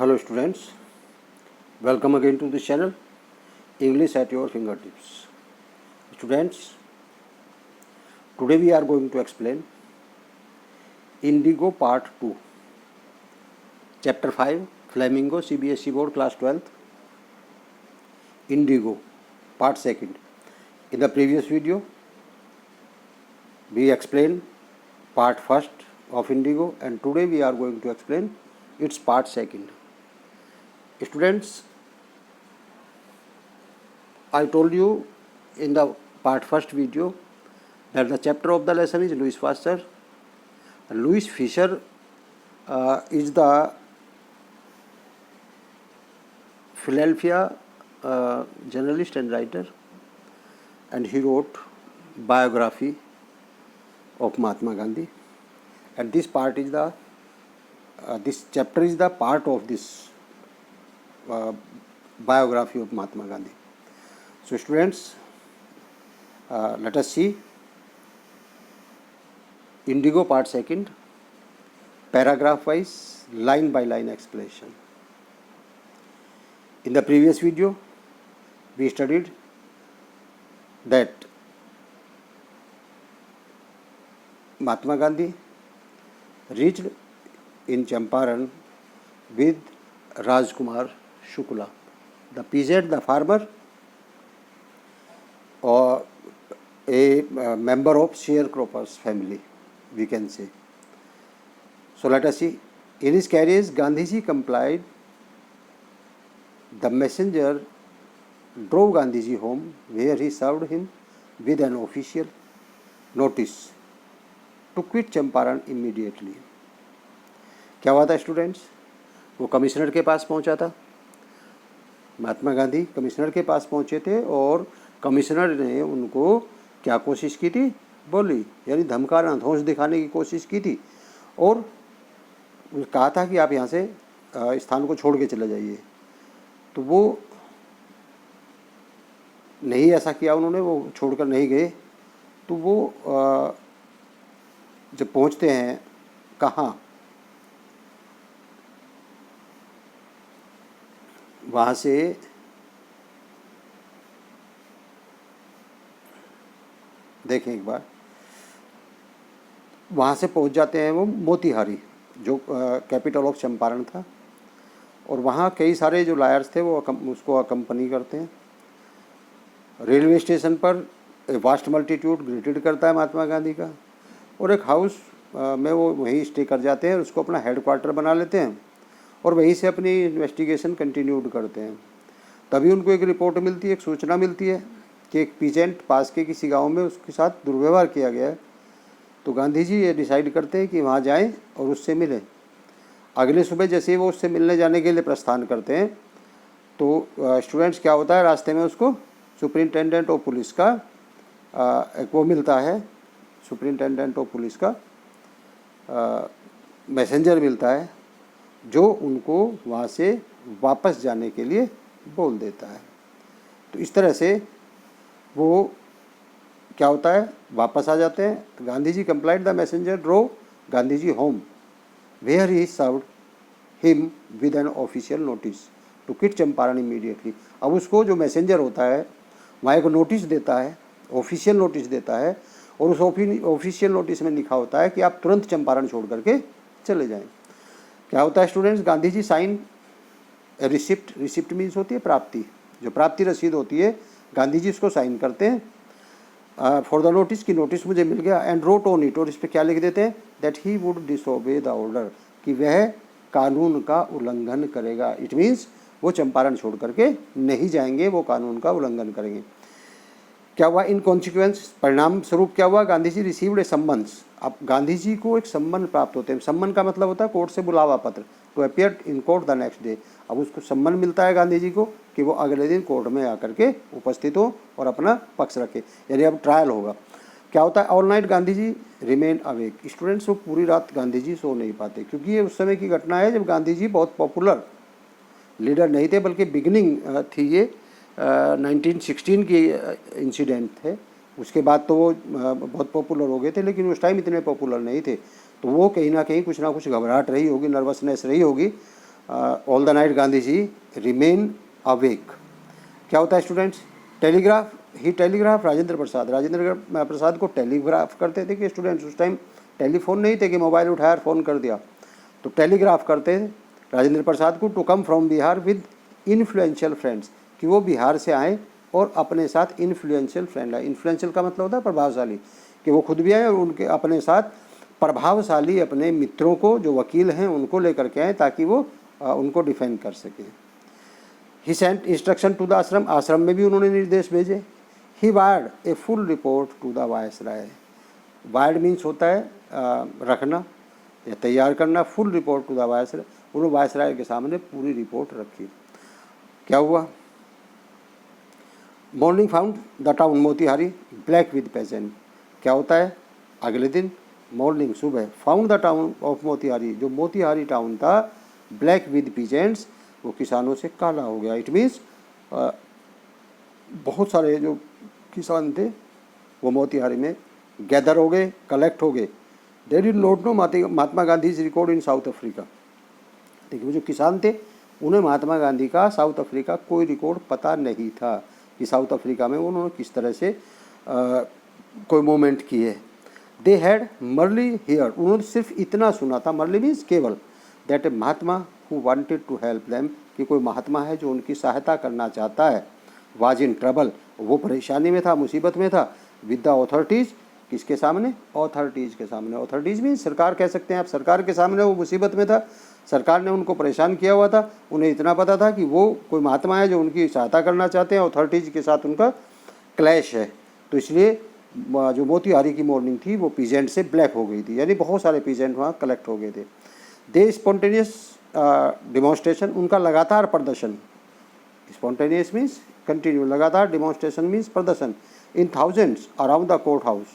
Hello students, welcome again to this channel, English at your fingertips. Students, today we are going to explain Indigo Part 2, Chapter 5, Flamingo CBSE Board Class 12th, Indigo, Part 2nd. In the previous video, we explained Part 1st of Indigo, and today we are going to explain its Part 2nd. Students, I told you in the Part 1st video that the chapter of the lesson is Louis Pasteur. Louis Fisher is the Philadelphia journalist and writer, and he wrote biography of Mahatma Gandhi, and this part is the this chapter is the part of this biography of Mahatma Gandhi. So students, let us see Indigo Part 2nd, paragraph wise, line by line explanation. In the previous video, we studied that Mahatma Gandhi reached in Champaran with Rajkumar Shukla, the peasant, the farmer, or a member of sharecroppers family, we can say. So let us see. In his carriage, Gandhiji complied. The messenger drove Gandhiji home, where he served him with an official notice to quit Champaran immediately. क्या हुआ था students? वो commissioner के पास पहुंचा था, Mahatma Gandhi commissioner के पास पहुंचे थे, और कमिश्नर ने उनको क्या कोशिश की थी? बोली, यानी धमकाना, धौंस दिखाने की कोशिश की थी, और कहा था कि आप यहाँ से स्थान को छोड़ के चले जाइए। तो वो नहीं ऐसा किया उन्होंने, वो छोड़कर नहीं गए। तो वो जब पहुँचते हैं कहाँ, वहाँ से देखें एक बार, वहाँ से पहुँच जाते हैं वो मोतीहारी, जो कैपिटल ऑफ चंपारण था, और वहाँ कई सारे जो लायर्स थे वो उसको अकम्पनी करते हैं। रेलवे स्टेशन पर वास्ट मल्टीट्यूड ग्रीटेड करता है महात्मा गांधी का, और एक हाउस में वो वहीं स्टे कर जाते हैं, उसको अपना हेडक्वार्टर बना लेते हैं, और वहीं से अपनी इन्वेस्टिगेशन कंटिन्यूड करते हैं। तभी उनको एक रिपोर्ट मिलती है, एक सूचना मिलती है कि एक पीजेंट पास के किसी गांव में उसके साथ दुर्व्यवहार किया गया है। तो गांधी जी ये डिसाइड करते हैं कि वहाँ जाएं और उससे मिलें। अगले सुबह जैसे ही वो उससे मिलने जाने के लिए प्रस्थान करते हैं, तो स्टूडेंट्स क्या होता है, रास्ते में उसको सुपरिंटेंडेंट ऑफ पुलिस का एक वो मिलता है, सुपरिंटेंडेंट ऑफ पुलिस का मैसेंजर मिलता है, जो उनको वहाँ से वापस जाने के लिए बोल देता है। तो इस तरह से वो क्या होता है, वापस आ जाते हैं। Gandhi ji complied the messenger drew Gandhi ji home, where he served him with an official notice to quit Champaran immediately. अब उसको जो मैसेंजर होता है वहाँ एक नोटिस देता है, ऑफिशियल नोटिस देता है, और उस ऑफिशियल नोटिस में लिखा होता है कि आप तुरंत चंपारण छोड़ करके चले जाएं। क्या होता है students, Gandhi ji sign receipt, receipt means होती है प्राप्ति, जो प्राप्ति रसीद होती है, गांधी जी उसको साइन करते हैं फॉर द नोटिस, की नोटिस मुझे मिल गया, एंड रोट ऑन इट, और इस पर क्या लिख देते हैं, that he would disobey the order, कि वह कानून का उल्लंघन करेगा। इट मीन्स वो चंपारण छोड़ करके नहीं जाएंगे, वो कानून का उल्लंघन करेंगे। क्या हुआ इन कॉन्सिक्वेंस, परिणाम स्वरूप क्या हुआ, गांधी जी रिसीव्ड ए सम्मन्स। अब गांधी जी को एक सम्मन प्राप्त होते हैं। सम्मन का मतलब होता है कोर्ट से बुलावा पत्र, to appear in court the next day. अब उसको सम्मन मिलता है गांधी जी को कि वो अगले दिन कोर्ट में आकर के उपस्थित हो और अपना पक्ष रखे, यानी अब ट्रायल होगा। क्या होता है, all night Gandhi ji remain awake. Students, वो पूरी रात गांधी जी सो नहीं पाते, क्योंकि ये उस समय की घटना है जब गांधी जी बहुत पॉपुलर लीडर नहीं थे, बल्कि बिगिनिंग थी ये 1916 की इंसिडेंट थे। उसके बाद तो वो बहुत पॉपुलर हो गए थे, लेकिन उस टाइम इतने पॉपुलर नहीं थे। तो वो कहीं ना कहीं कुछ ना कुछ घबराहट रही होगी, नर्वसनेस रही होगी all the night Gandhi ji remain awake. क्या होता है students? Telegraph, he telegraph Rajendra Prasad को टेलीग्राफ करते थे कि स्टूडेंट्स, उस टाइम टेलीफोन नहीं थे कि मोबाइल उठाया और फ़ोन कर दिया, तो टेलीग्राफ करते थे राजेंद्र प्रसाद को to come from Bihar with influential friends, कि वो बिहार से आएँ और अपने साथ इन्फ्लुएंशियल फ्रेंड आए। इन्फ्लुएंशियल का मतलब होता है प्रभावशाली, कि वो खुद भी आए और उनके अपने साथ प्रभावशाली अपने मित्रों को, जो वकील हैं, उनको लेकर के आए ताकि वो उनको डिफेंड कर सकें। He sent instruction to the ashram, आश्रम में भी उन्होंने निर्देश भेजे। He wired a full report to the viceroy. Wired means होता है रखना या तैयार करना। Full report to the viceroy, उन्होंने वायसराय के सामने पूरी रिपोर्ट रखी। क्या हुआ? Morning found the town Motihari black with peasant. क्या होता है? अगले दिन मॉर्निंग, सुबह, found the town of Motihari, जो मोतिहारी टाउन था, ब्लैक विद पीजेंट्स, वो किसानों से काला हो गया। इट मीन्स बहुत सारे जो किसान थे वो मोतिहारी में गैदर हो गए, कलेक्ट हो गए। They did not know Mahatma Gandhi record in south Africa. देखिए, वो जो किसान थे उन्हें महात्मा गांधी का साउथ अफ्रीका कोई रिकॉर्ड पता नहीं था कि साउथ अफ्रीका में उन्होंने किस तरह से कोई मूवमेंट की है। दे हैड मर्ली हियर, उन्होंने सिर्फ इतना सुना था, मर्ली मीन्स केवल, that a Mahatma who wanted to help them, कि कोई महात्मा है जो उनकी सहायता करना चाहता है। वाज इन ट्रबल, वो परेशानी में था, मुसीबत में था। विद द अथॉरिटीज़, किसके सामने? अथॉरिटीज़ के सामने। अथॉरिटीज़ मीन्स सरकार कह सकते हैं आप, सरकार के सामने वो मुसीबत में था, सरकार ने उनको परेशान किया हुआ था। उन्हें इतना पता था कि वो कोई महात्मा है जो उनकी सहायता करना चाहते हैं, अथॉरिटीज़ के साथ उनका क्लैश है। तो इसलिए जो मोतिहारी की मॉर्निंग थी वो पीजेंट से ब्लैक हो गई थी, यानी बहुत सारे पीजेंट वहाँ कलेक्ट हो गए थे। दे स्पॉन्टेनियस डिमॉन्स्ट्रेशन, उनका लगातार प्रदर्शन, स्पॉन्टेनियस मीन्स कंटिन्यू, लगातार, डिमॉन्स्ट्रेशन मीन्स प्रदर्शन, in thousands around the court house,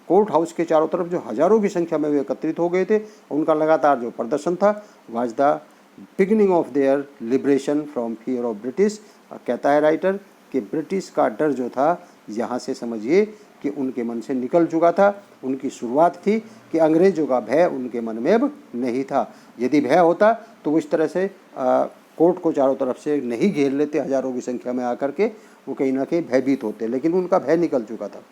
court house के चारों तरफ जो हज़ारों की संख्या में वे एकत्रित हो गए थे, उनका लगातार जो प्रदर्शन था, was the beginning of their liberation from fear of British. कहता है राइटर कि ब्रिटिश का डर जो था, यहाँ से समझिए कि उनके मन से निकल चुका था। उनकी शुरुआत थी कि अंग्रेज़ों का भय उनके मन में अब नहीं था। यदि भय होता तो वो इस तरह से कोर्ट को चारों तरफ से नहीं घेर लेते हज़ारों की संख्या में आकर के, वो कहीं ना कहीं भयभीत होते, लेकिन उनका भय निकल चुका था।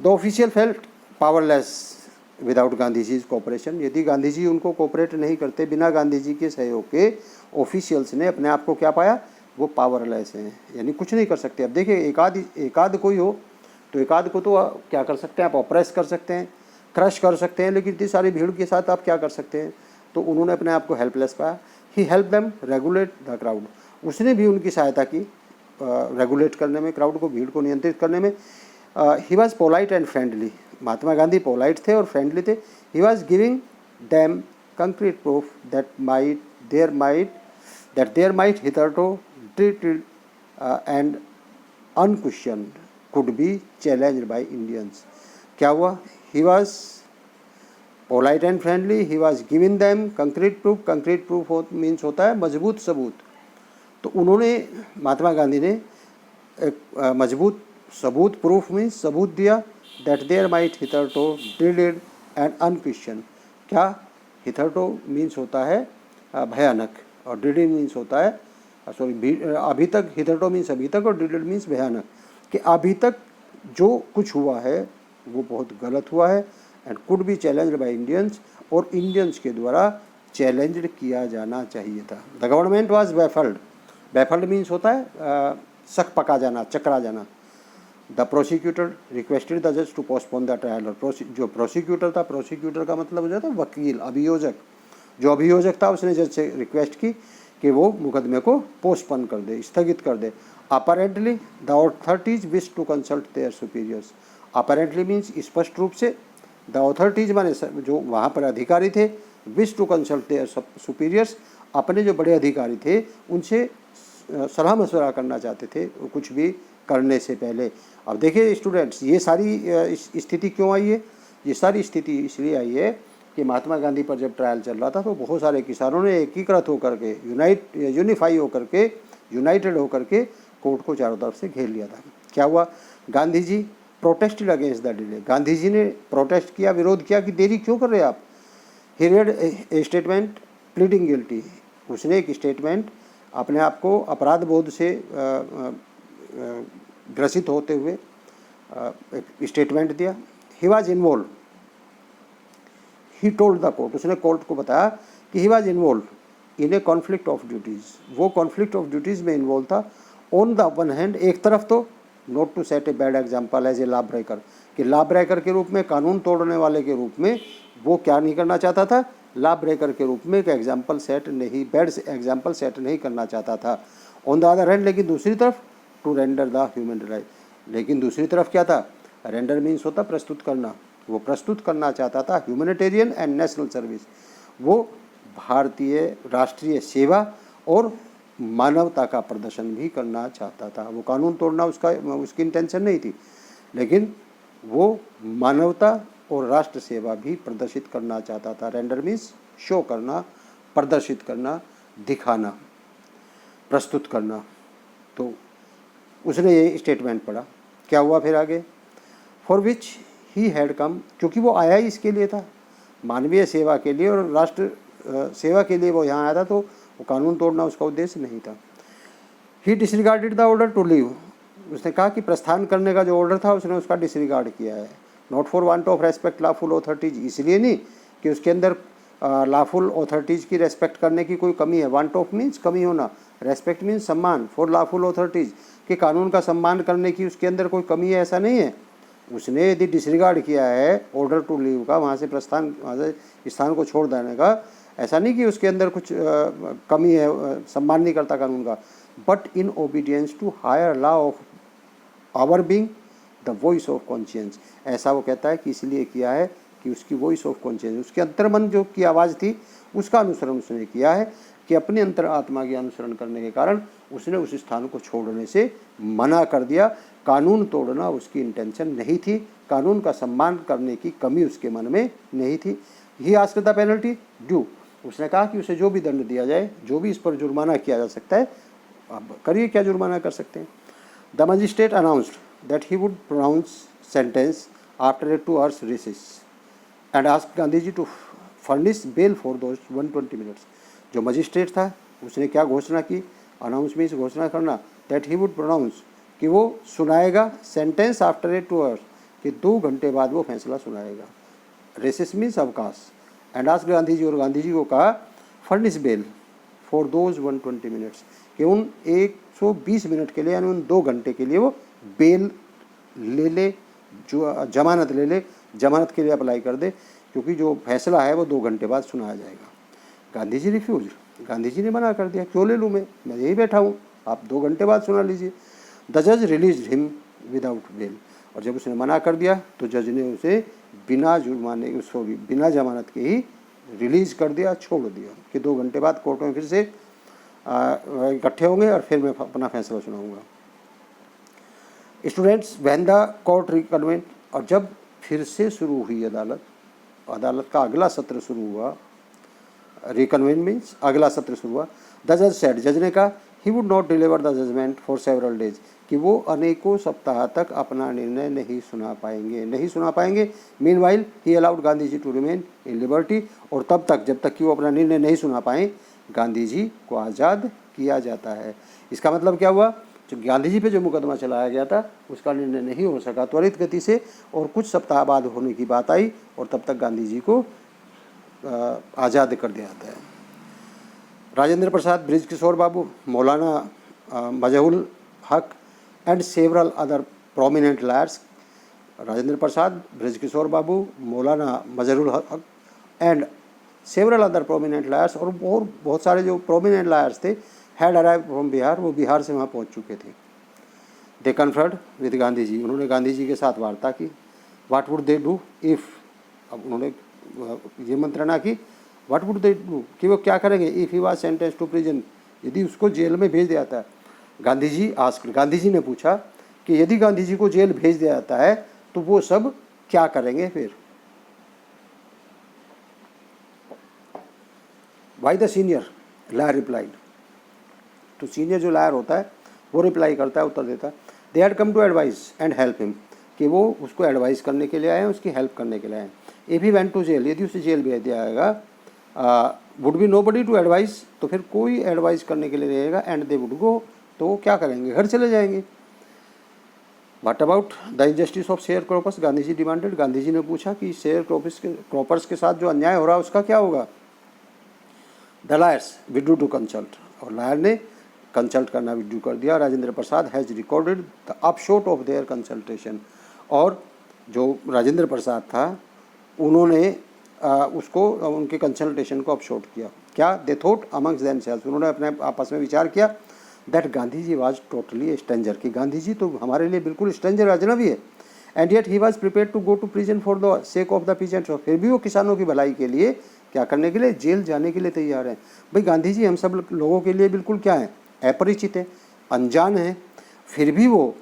The official felt powerless without Gandhi ji cooperation, यदि गांधी जी उनको कोऑपरेट नहीं करते, बिना गांधी जी के सहयोग के ऑफिशियल्स ने अपने आप को क्या पाया? वो पावरलेस हैं, यानी कुछ नहीं कर सकते। अब देखिए, एकाध कोई हो तो एकाध को तो क्या कर सकते हैं आप? ऑप्रेस कर सकते हैं, क्रश कर सकते हैं, लेकिन इतनी सारी भीड़ के साथ आप क्या कर सकते हैं? तो उन्होंने अपने आप को हेल्पलेस पाया। He help them regulate the crowd, उसने भी उनकी सहायता की रेगुलेट करने में, क्राउड को, भीड़ को नियंत्रित करने में। He was polite and friendly, Mahatma Gandhi polite थे और फ्रेंडली थे। He was giving them concrete proof that there might hitherto treated and unquestioned could be challenged by Indians। क्या हुआ? He was polite and friendly, he was giving them concrete proof। concrete proof means होता है मजबूत सबूत। तो उन्होंने, महात्मा गांधी ने एक मजबूत सबूत, प्रूफ मीन्स सबूत दिया, that there might hitherto dreaded and unquestioned। क्या? hitherto मीन्स होता है भयानक, और dreaded मीन्स होता है अभी तक। hitherto मीन्स अभी तक, और dreaded मीन्स भयानक, कि अभी तक जो कुछ हुआ है वो बहुत गलत हुआ है। And could be challenged by Indians, और इंडियंस के द्वारा चैलेंज्ड किया जाना चाहिए था। The government was baffled, baffled means होता है शक पका जाना, चकरा जाना। द प्रोसिक्यूटर रिक्वेस्टेड द जज टू पोस्टपोन द ट्रायल, और जो प्रोसिक्यूटर था, प्रोसिक्यूटर का मतलब हो जाता है वकील, अभियोजक, जो अभियोजक था उसने जज से रिक्वेस्ट की कि वो मुकदमे को पोस्टपोन कर दे, स्थगित कर दे। Apparently the authorities wish to consult their superiors, apparently means स्पष्ट रूप से, द अथॉरिटीज माने जो वहाँ पर अधिकारी थे, wish to consult their superiors, अपने जो बड़े अधिकारी थे उनसे सलाह मशवरा करना चाहते थे कुछ भी करने से पहले। अब देखिए स्टूडेंट्स, ये सारी स्थिति क्यों आई है? ये सारी स्थिति इसलिए आई है कि महात्मा गांधी पर जब ट्रायल चल रहा था तो बहुत सारे किसानों ने एकीकृत होकर के, यूनाइटेड होकर के कोर्ट को चारों तरफ से घेर लिया था। क्या हुआ? Gandhi ji protested against the delay, Gandhi ji ने प्रोटेस्ट किया, विरोध किया कि देरी क्यों कर रहे हैं आप। He read a statement pleading guilty, उसने एक स्टेटमेंट अपने आप को अपराध बोध से ग्रसित होते हुए एक स्टेटमेंट दिया। He was involve, he told the court, उसने कोर्ट को बताया कि he was involve in a conflict of duties, वो कॉन्फ्लिक्ट ऑफ ड्यूटीज़ में इन्वॉल्व था। ऑन द वन हैंड, एक तरफ तो not to set a bad example as a law breaker, कि लॉ ब्रेकर के रूप में, कानून तोड़ने वाले के रूप में वो क्या नहीं करना चाहता था, लॉ ब्रेकर के रूप में एक एग्जाम्पल सेट नहीं, बैड एग्जाम्पल सेट नहीं करना चाहता था। ऑन द अदर हैंड, लेकिन दूसरी तरफ to render the human right, लेकिन दूसरी तरफ क्या था, रेंडर मीन्स होता प्रस्तुत करना, वो प्रस्तुत करना चाहता था ह्यूमैनिटेरियन एंड नेशनल सर्विस, वो भारतीय राष्ट्रीय सेवा और मानवता का प्रदर्शन भी करना चाहता था। वो कानून तोड़ना उसकी इंटेंशन नहीं थी, लेकिन वो मानवता और राष्ट्र सेवा भी प्रदर्शित करना चाहता था। रेंडर मीन्स शो करना, प्रदर्शित करना, दिखाना, प्रस्तुत करना। तो उसने ये स्टेटमेंट पढ़ा, क्या हुआ फिर आगे, for which he had come, क्योंकि वो आया ही इसके लिए था, मानवीय सेवा के लिए और राष्ट्र सेवा के लिए वो यहाँ आया था, तो वो कानून तोड़ना उसका उद्देश्य नहीं था। He disregarded the order to leave, उसने कहा कि प्रस्थान करने का जो ऑर्डर था उसने उसका डिसरिगार्ड किया है। Not for want of respect lawful authorities, इसलिए नहीं कि उसके अंदर लॉफुल अथॉरिटीज़ की रेस्पेक्ट करने की कोई कमी है। वांट ऑफ मीन्स कमी होना, रेस्पेक्ट मीन्स सम्मान, फॉर लॉफुल अथॉरिटीज़ कि कानून का सम्मान करने की उसके अंदर कोई कमी है, ऐसा नहीं है। उसने यदि डिसरिगार्ड किया है ऑर्डर टू लीव का, वहाँ से प्रस्थान, वहाँ से स्थान को छोड़ देने का, ऐसा नहीं कि उसके अंदर कुछ कमी है, सम्मान नहीं करता कानून का, but in obedience to higher law of our being the voice of conscience, ऐसा वो कहता है कि इसलिए किया है कि उसकी वॉइस ऑफ कॉन्शियंस, उसके अंतर्मन जो की आवाज़ थी उसका अनुसरण उसने किया है, कि अपने अंतर आत्मा के अनुसरण करने के कारण उसने उस स्थान को छोड़ने से मना कर दिया। कानून तोड़ना उसकी इंटेंशन नहीं थी, कानून का सम्मान करने की कमी उसके मन में नहीं थी। He asked the penalty due, उसने कहा कि उसे जो भी दंड दिया जाए, जो भी इस पर जुर्माना किया जा सकता है, अब करिए क्या जुर्माना कर सकते हैं। The magistrate announced that he would pronounce sentence after a 2 hours recess and asked Gandhi ji to furnish bail for those 120 minutes. जो मजिस्ट्रेट था उसने क्या घोषणा की, अनाउंस मीन्स घोषणा करना, दैट ही वुड प्रोनाउंस कि वो सुनाएगा सेंटेंस आफ्टर ए 2 hours, कि 2 घंटे बाद वो फैसला सुनाएगा। रेसिस मीन्स अवकाश। एंड आस्क्ड गांधी जी, और गांधी जी को कहा furnish bail for those 120 minutes, कि उन 120 मिनट के लिए, यानी उन 2 घंटे के लिए वो बेल ले ले, जो जमानत ले ले, जमानत के लिए अप्लाई कर दे, क्योंकि जो फैसला है वो 2 घंटे बाद सुनाया जाएगा। गांधी जी रिफ्यूज, गांधी जी ने मना कर दिया, क्यों ले लूँ मैं यही बैठा हूँ, आप 2 घंटे बाद सुना लीजिए। द जज रिलीज हिम विदाउट बेल, और जब उसने मना कर दिया तो जज ने उसे बिना जुर्माने, उसको बिना जमानत के ही रिलीज कर दिया, छोड़ दिया, कि 2 घंटे बाद कोर्ट में फिर से इकट्ठे होंगे और फिर मैं अपना फैसला सुनाऊंगा। स्टूडेंट्स, व्हेन द कोर्ट रिकन्वेंट, और जब फिर से शुरू हुई अदालत का अगला सत्र शुरू हुआ, रिकन्वेंट मीन्स अगला सत्र शुरू हुआ, द जज सेड, जज ने कहा he would not deliver the judgement for several days, कि वो अनेकों सप्ताह तक अपना निर्णय नहीं सुना पाएंगे। Meanwhile he allowed Gandhi ji to remain in liberty, और तब तक, जब तक कि वो अपना निर्णय नहीं सुना पाएँ, गांधी जी को आज़ाद किया जाता है। इसका मतलब क्या हुआ, जो गांधी जी पे जो मुकदमा चलाया गया था उसका निर्णय नहीं हो सका त्वरित गति से, और कुछ सप्ताह बाद होने की बात आई, और तब तक गांधी जी को आज़ाद कर दिया जाता है। Rajendra Prasad, Brij Kishore Babu, Maulana Mazharul Haque and several other prominent lawyers, Rajendra Prasad, Brij Kishore Babu, Maulana Mazharul Haque and several other prominent lawyers, और बहुत सारे जो प्रोमिनेंट लायर्स थे, हैड अराइव फ्रॉम बिहार, वो बिहार से वहाँ पहुँच चुके थे। They conferred with Gandhi ji, उन्होंने गांधी जी के साथ वार्ता की। What would they do if, अब उन्होंने ये मंत्रणा की, व्हाट वुड दे डू, कि वो क्या करेंगे, if he was sentence to prison, यदि उसको जेल में भेज दिया जाता है। गांधी जी आस्क्ड, गांधी जी ने पूछा कि यदि गांधी जी को जेल भेज दिया जाता है तो वो सब क्या करेंगे फिर। Why the senior lawyer replied, तो सीनियर जो लायर होता है वो रिप्लाई करता है, उत्तर देता है, they had come to advise and help him, कि वो उसको एडवाइस करने के लिए आए हैं, उसकी हेल्प करने के लिए आए हैं। If he went to jail, यदि उसे जेल भेज दिया जाएगा, would be nobody to advise, तो फिर कोई एडवाइस करने के लिए रहेगा, एंड दे वुड गो, तो वो क्या करेंगे, घर चले जाएंगे। What about the injustice of sharecroppers, Gandhi ji demanded, Gandhi ji ने पूछा कि शेयर क्रॉपर्स के साथ जो अन्याय हो रहा है उसका क्या होगा। The lawyers withdrew to consult, और लायर ने कंसल्ट करना विड्रू कर दिया। Rajendra Prasad has recorded the upshot of their consultation, और जो राजेंद्र प्रसाद था उन्होंने उसको उनके कंसल्टेशन को अपशोट किया। क्या, दे थॉट अमंग्स देमसेल्व्स, उन्होंने अपने आपस में विचार किया that Gandhi ji was totally stranger, कि गांधी जी तो हमारे लिए बिल्कुल स्ट्रेंजर अजनबी है। And yet he was prepared to go to prison for the sake of the peasants, फिर भी वो किसानों की भलाई के लिए क्या करने के लिए, जेल जाने के लिए तैयार हैं। भाई गांधी जी हम सब लोगों के लिए बिल्कुल क्या है, अपरिचित है, अनजान है, फिर भी वो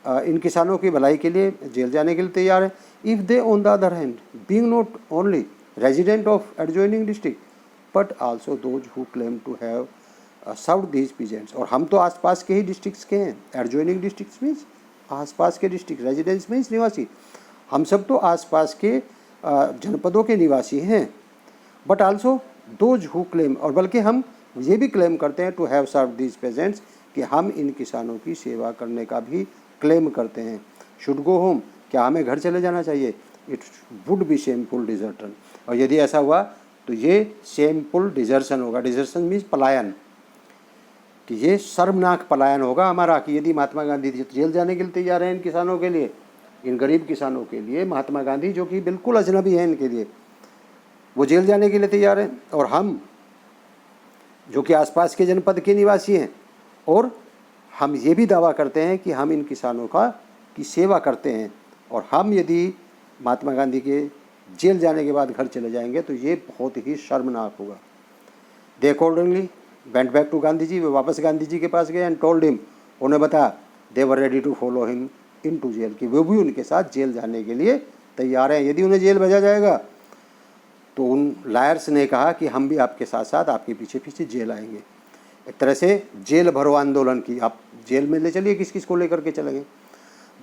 इन किसानों की भलाई के लिए जेल जाने के लिए तैयार है। If they on the other hand being not only resident of adjoining district but also those who claim to have served these peasants, और हम तो आसपास के ही डिस्ट्रिक्ट्स के हैं। एडजॉइनिंग डिस्ट्रिक्ट्स मीन्स आसपास के डिस्ट्रिक्ट, रेजिडेंस मीन्स निवासी, हम सब तो आसपास के जनपदों के निवासी हैं। But also those who claim, और बल्कि हम ये भी क्लेम करते हैं to have serve these peasants, कि हम इन किसानों की सेवा करने का भी क्लेम करते हैं। शुड गो होम, क्या हमें घर चले जाना चाहिए। इट वुड बी शेमफुल डिजर्टन, और यदि ऐसा हुआ तो ये शेमफुल डिजर्शन होगा। डिजर्शन मीन्स पलायन, कि ये शर्मनाक पलायन होगा हमारा, कि यदि महात्मा गांधी जेल जाने के लिए तैयार हैं इन किसानों के लिए, इन गरीब किसानों के लिए, महात्मा गांधी जो कि बिल्कुल अजनबी हैं इनके लिए, वो जेल जाने के लिए तैयार हैं, और हम जो कि आसपास के जनपद के निवासी हैं, और हम ये भी दावा करते हैं कि हम इन किसानों की सेवा करते हैं, और हम यदि महात्मा गांधी के जेल जाने के बाद घर चले जाएंगे तो ये बहुत ही शर्मनाक होगा। They accordingly went back to Gandhi ji, वे वापस गांधी जी के पास गए एंड टोल्ड हिम, उन्हें बताया they were ready to follow him into jail, कि वो भी उनके साथ जेल जाने के लिए तैयार हैं। यदि उन्हें जेल भेजा जाएगा तो उन लायर्स ने कहा कि हम भी आपके साथ साथ आपके पीछे पीछे जेल आएंगे। एक तरह से जेल भरो आंदोलन की, आप जेल में ले चलिए, किस किस को लेकर के चलेंगे।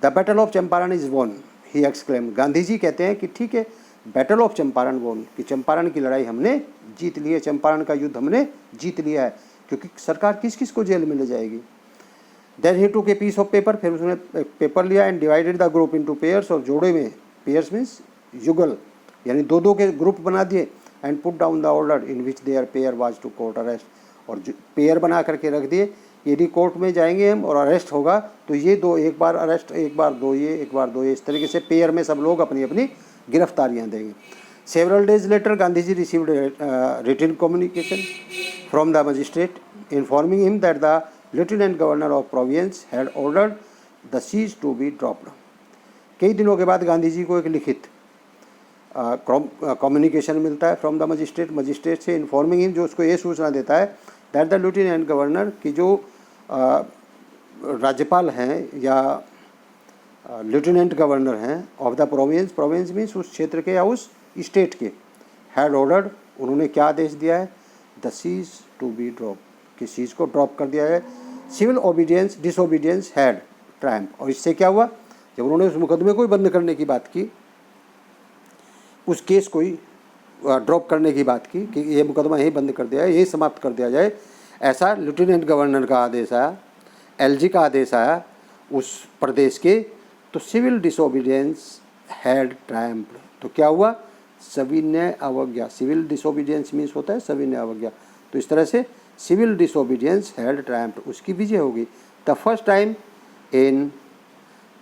The battle of Champaran is won, he exclaim, Gandhi ji कहते हैं कि ठीक है, बैटल ऑफ चंपारण वॉन, कि चंपारण की लड़ाई हमने जीत ली है, चंपारण का युद्ध हमने जीत लिया है, क्योंकि सरकार किस किस को जेल में ले जाएगी। Then he took a piece of paper, फिर उसने एक पेपर लिया and divided the group into pairs, और जोड़े में, पेयर्स मीन्स युगल, यानी दो दो के ग्रुप बना दिए, and put down the order in which their pair was to court arrest, और पेयर बना करके रख दिए, यदि कोर्ट में जाएंगे हम और अरेस्ट होगा तो ये दो, एक बार अरेस्ट, एक बार दो ये, एक बार दो ये, इस तरीके से पेयर में सब लोग अपनी अपनी गिरफ्तारियां देंगे। Several days later Gandhi ji received written communication from the magistrate informing him that the lieutenant governor of province had ordered the case to be dropped. कई दिनों के बाद गांधी जी को एक लिखित कम्युनिकेशन मिलता है फ्रॉम द मजिस्ट्रेट, मजिस्ट्रेट से इन्फॉर्मिंग हिम, जो उसको ये सूचना देता है दैट द लेफ्टिनेंट गवर्नर, की जो राज्यपाल हैं या लेफ्टिनेंट गवर्नर हैं of the province, province means उस क्षेत्र के या उस स्टेट के, हैड ऑर्डर्ड, उन्होंने क्या आदेश दिया है, the case to be drop, कि सीज को ड्रॉप कर दिया है। Civil obedience disobedience had triumph, और इससे क्या हुआ, जब उन्होंने उस मुकदमे को बंद करने की बात की, उस केस को ही ड्रॉप करने की बात की कि ये मुकदमा यही बंद कर दिया है, यही समाप्त कर दिया जाए, ऐसा लेफ्टिनेंट गवर्नर का आदेश आया, एलजी का आदेश आया उस प्रदेश के, तो सिविल डिसोबीडियंस हैड ट्रायम्फ्ड, तो क्या हुआ, सविनय अवज्ञा, सिविल डिसोबीडियंस मीन्स होता है सविनय अवज्ञा, तो इस तरह से सिविल डिसोबीडियंस हैड ट्रायम्फ्ड, उसकी विजय होगी। The first time in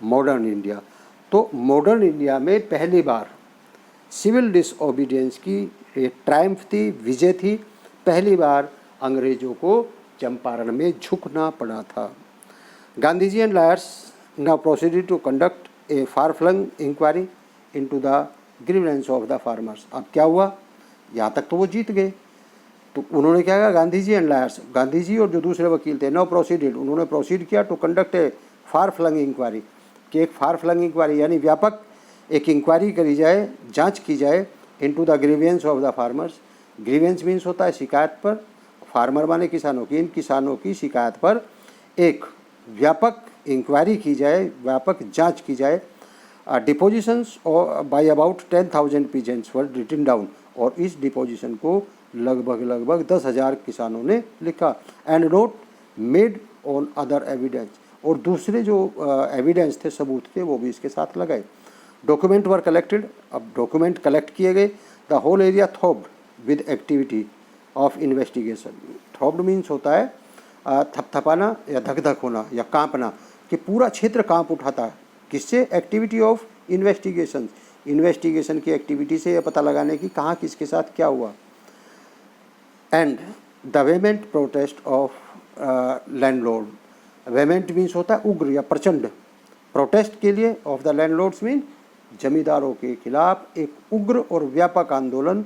modern India, तो मॉडर्न इंडिया में पहली बार सिविल डिसओबीडियंस की एक ट्रायम्फ थी, विजय थी, पहली बार अंग्रेज़ों को चंपारण में झुकना पड़ा था। Gandhi ji and lawyers now proceeded to conduct a far flung inquiry into the grievance of the farmers. अब क्या हुआ, यहाँ तक तो वो जीत गए, तो उन्होंने क्या कहा, गांधी जी एंड लायर्स, गांधी जी और जो दूसरे वकील थे, नाउ प्रोसीडेड, उन्होंने प्रोसीड किया to conduct a far flung inquiry, कि एक फार फ्लंग इंक्वायरी यानी व्यापक एक इंक्वायरी करी जाए, जांच की जाए, into the grievance of the farmers, grievance means होता है शिकायत पर, फार्मर माने किसानों की, इन किसानों की शिकायत पर एक व्यापक इंक्वायरी की जाए, व्यापक जांच की जाए। Depositions by about 10,000 peasants were written down, और इस डिपोजिशन को लगभग 10,000 किसानों ने लिखा। And note made on other evidence, और दूसरे जो एविडेंस थे, सबूत थे, वो भी इसके साथ लगाए। डॉक्यूमेंट वर कलेक्टेड, अब डॉक्यूमेंट कलेक्ट किए गए। The whole area throbbed with activity of investigation. Throbbed means होता है थपथपाना या धक धक होना या कांपना, कि पूरा क्षेत्र कांप उठा था। किससे? एक्टिविटी ऑफ इन्वेस्टिगेशन, इन्वेस्टिगेशन की एक्टिविटी से यह पता लगाने की कहाँ किसके साथ क्या हुआ। And the vehement protest of landlord, vehement means होता है उग्र या प्रचंड, प्रोटेस्ट के लिए, ऑफ द लैंडलॉर्ड्स मीन जमींदारों के खिलाफ एक उग्र और व्यापक आंदोलन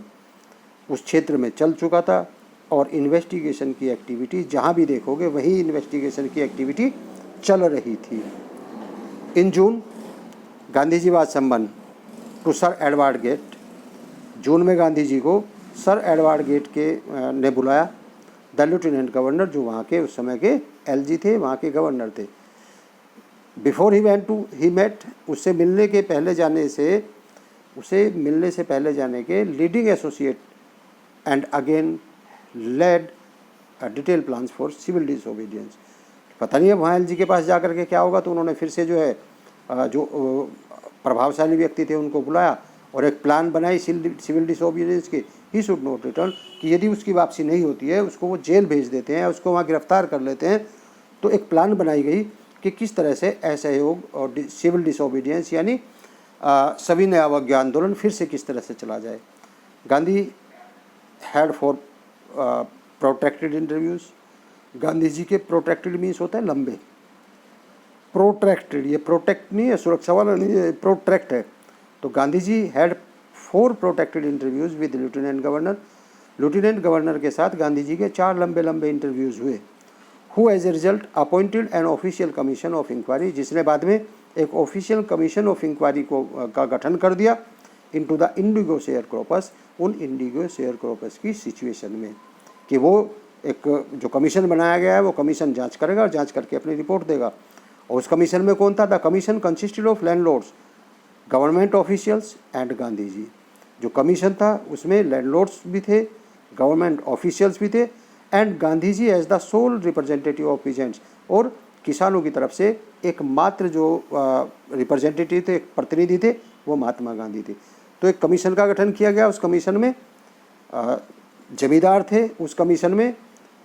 उस क्षेत्र में चल चुका था। और इन्वेस्टिगेशन की एक्टिविटी जहाँ भी देखोगे वही इन्वेस्टिगेशन की एक्टिविटी चल रही थी। इन जून गांधी जी वाज सम्मन टू सर एडवर्ड गेट, जून में गांधी जी को सर एडवर्ड गेट के ने बुलाया। द लेफ्टिनेंट गवर्नर, जो वहाँ के उस समय के एलजी थे, वहाँ के गवर्नर थे। Before he went to he met, उससे मिलने से पहले जाने के leading associate and again laid detail plans for civil disobedience. पता नहीं है वहाँ एलजी के पास जाकर के क्या होगा, तो उन्होंने फिर से जो है जो प्रभावशाली व्यक्ति थे उनको बुलाया और एक प्लान बनाई सिविल डिसोबीडियंस की। ही शुड नॉट रिटर्न, कि यदि उसकी वापसी नहीं होती है उसको वो जेल भेज देते हैं, उसको वहाँ गिरफ्तार कर लेते हैं। तो एक प्लान बनाई गई कि किस तरह से असहयोग और सिविल डिसोबीडियंस यानी सविनय अवज्ञा आंदोलन फिर से किस तरह से चला जाए। Gandhi had four protracted interviews, Gandhi ji के प्रोट्रैक्टेड मीन्स होता है लंबे, प्रोट्रैक्टेड, ये प्रोटेक्ट नहीं है, सुरक्षा वाला नहीं है, प्रोट्रैक्ट है। तो Gandhi ji had 4 protected interviews with lieutenant governor, lieutenant governor के साथ गांधी जी के 4 लंबे इंटरव्यूज़ हुए। Who as a result appointed an official commission of inquiry, जिसने बाद में एक ऑफिशियल कमीशन ऑफ इंक्वायरी का गठन कर दिया into the Indigo share croppers, उन इंडिगो शेयर क्रॉपर्स की सिचुएशन में, कि वो एक जो कमीशन बनाया गया है वो कमीशन जांच करेगा और जांच करके अपनी रिपोर्ट देगा। और उस कमीशन में कौन था? The commission consisted of landlords, government officials and Gandhi ji. जो कमीशन था उसमें लैंडलॉर्ड्स भी थे, गवर्नमेंट ऑफिशियल्स भी थे, and Gandhi ji as the sole representative of peasants, और किसानों की तरफ से एकमात्र जो रिप्रेजेंटेटिव थे, प्रतिनिधि थे, वो महात्मा गांधी थे। तो एक कमीशन का गठन किया गया। उस कमीशन में जमींदार थे, उस कमीशन में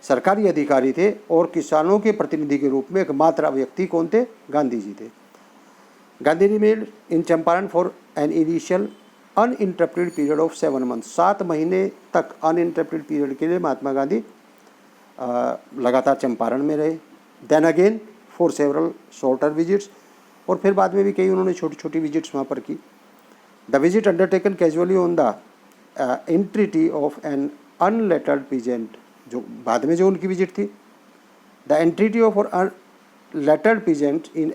सरकारी अधिकारी थे, और किसानों के प्रतिनिधि के रूप में एकमात्र व्यक्ति कौन थे? गांधी जी थे। Gandhi remained in Champaran for an initial uninterrupted period of 7 months, 7 महीने तक अनइंटरप्टेड पीरियड के लिए महात्मा गांधी लगातार चंपारण में रहे। Then again for several shorter visits, और फिर बाद में भी कई उन्होंने छोटी छोटी विजिट्स वहाँ पर की। The visit undertaken casually on the entreaty of an unlettered peasant, जो बाद में जो उनकी विजिट थी, द एंट्रिटी ऑफ और lettered peasant in